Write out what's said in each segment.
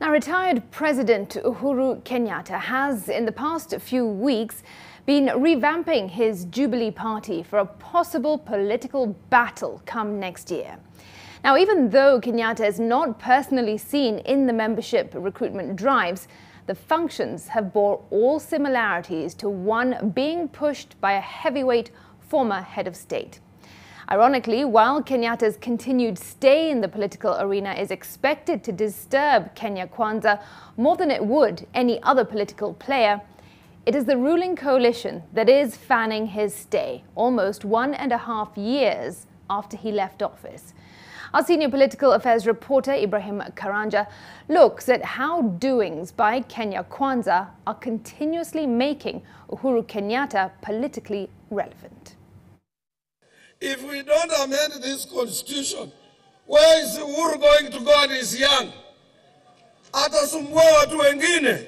Now, retired President Uhuru Kenyatta has, in the past few weeks, been revamping his Jubilee Party for a possible political battle come next year. Now, even though Kenyatta is not personally seen in the membership recruitment drives, the functions have bore all similarities to one being pushed by a heavyweight former head of state. Ironically, while Kenyatta's continued stay in the political arena is expected to disturb Kenya Kwanza more than it would any other political player, it is the ruling coalition that is fanning his stay almost 1.5 years after he left office. Our senior political affairs reporter Ibrahim Karanja looks at how doings by Kenya Kwanza are continuously making Uhuru Kenyatta politically relevant. If we don't amend this constitution, where is Uhuru going to go and is young? Atasumbua watu wengine.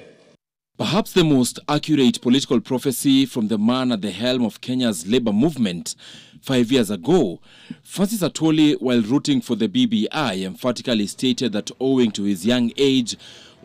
Perhaps the most accurate political prophecy from the man at the helm of Kenya's labor movement 5 years ago, Francis Atwoli, while rooting for the BBI, emphatically stated that owing to his young age,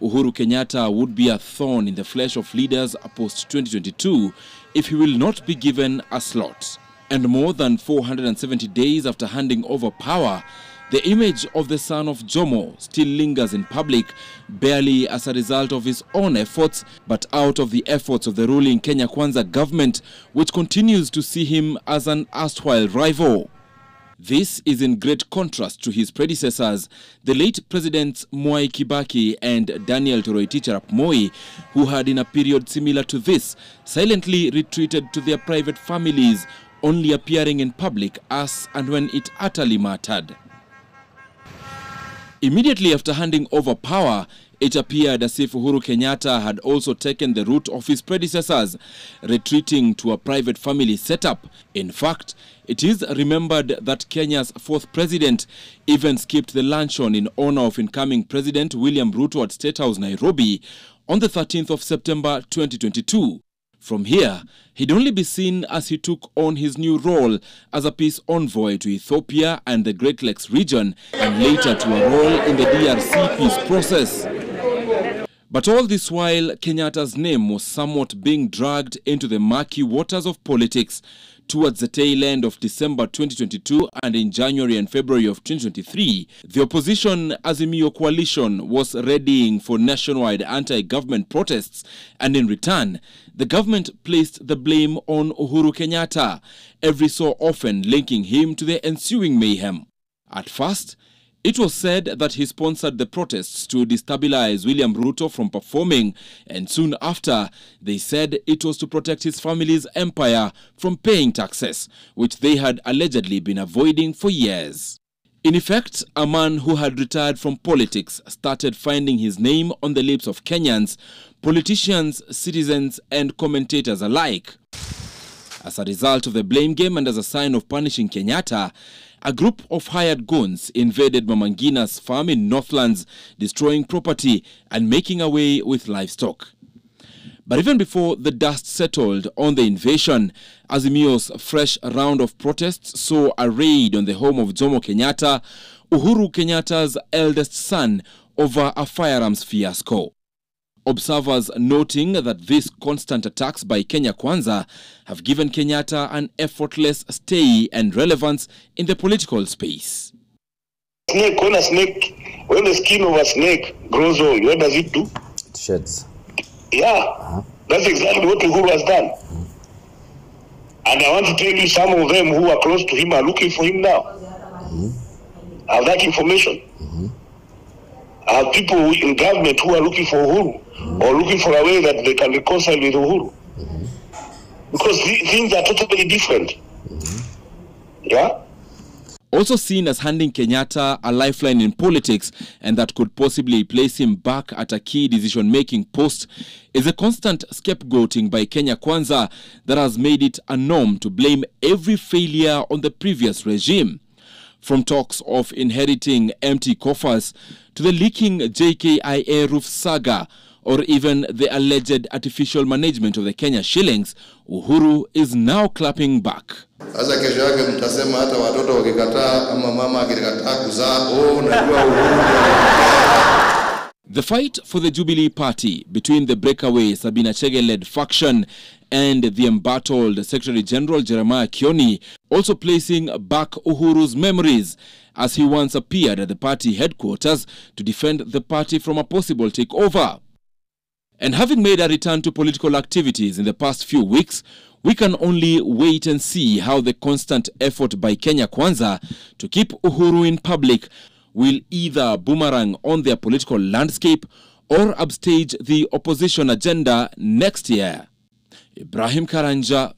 Uhuru Kenyatta would be a thorn in the flesh of leaders post-2022 if he will not be given a slot. And more than 470 days after handing over power, the image of the son of Jomo still lingers in public, barely as a result of his own efforts, but out of the efforts of the ruling Kenya Kwanza government, which continues to see him as an erstwhile rival. This is in great contrast to his predecessors, the late Presidents Mwai Kibaki and Daniel Toroitich arap Moi, who had in a period similar to this, silently retreated to their private families, only appearing in public as and when it utterly mattered. Immediately after handing over power, it appeared as if Uhuru Kenyatta had also taken the route of his predecessors, retreating to a private family setup. In fact, it is remembered that Kenya's fourth president even skipped the luncheon in honor of incoming President William Ruto at State House, Nairobi, on the 13th of September 2022. From here, he'd only be seen as he took on his new role as a peace envoy to Ethiopia and the Great Lakes region, and later to a role in the DRC peace process. But all this while, Kenyatta's name was somewhat being dragged into the murky waters of politics. Towards the tail end of December 2022 and in January and February of 2023, the opposition Azimio coalition was readying for nationwide anti-government protests, and in return, the government placed the blame on Uhuru Kenyatta, every so often linking him to the ensuing mayhem. At first, it was said that he sponsored the protests to destabilize William Ruto from performing, and soon after, they said it was to protect his family's empire from paying taxes, which they had allegedly been avoiding for years. In effect, a man who had retired from politics started finding his name on the lips of Kenyans, politicians, citizens, and commentators alike. As a result of the blame game and as a sign of punishing Kenyatta, a group of hired goons invaded Mama Ngina's farm in Northlands, destroying property and making away with livestock. But even before the dust settled on the invasion, Azimio's fresh round of protests saw a raid on the home of Jomo Kenyatta, Uhuru Kenyatta's eldest son, over a firearms fiasco. Observers noting that these constant attacks by Kenya Kwanza have given Kenyatta an effortless stay and relevance in the political space. Snake, when the skin of a snake grows old, what does it do? It sheds. Yeah, that's exactly what Uhuru has done. And I want to tell you, some of them who are close to him are looking for him now. I have that information. I have people in government who are looking for Uhuru, or looking for a way that they can reconcile with Uhuru. Because things are totally different. Yeah? Also seen as handing Kenyatta a lifeline in politics, and that could possibly place him back at a key decision-making post, is a constant scapegoating by Kenya Kwanza that has made it a norm to blame every failure on the previous regime. From talks of inheriting empty coffers to the leaking JKIA roof saga, or even the alleged artificial management of the Kenya shillings, Uhuru is now clapping back. Sasa kesho yake mtasema hata watoto wakikataa ama mama akikataa kuzaa, oh, najua Uhuru. The fight for the Jubilee Party between the breakaway Sabina Chege-led faction and the embattled Secretary General Jeremiah Kioni also placing back Uhuru's memories, as he once appeared at the party headquarters to defend the party from a possible takeover. And having made a return to political activities in the past few weeks, we can only wait and see how the constant effort by Kenya Kwanza to keep Uhuru in public will either boomerang on their political landscape or upstage the opposition agenda next year. Ibrahim Karanja,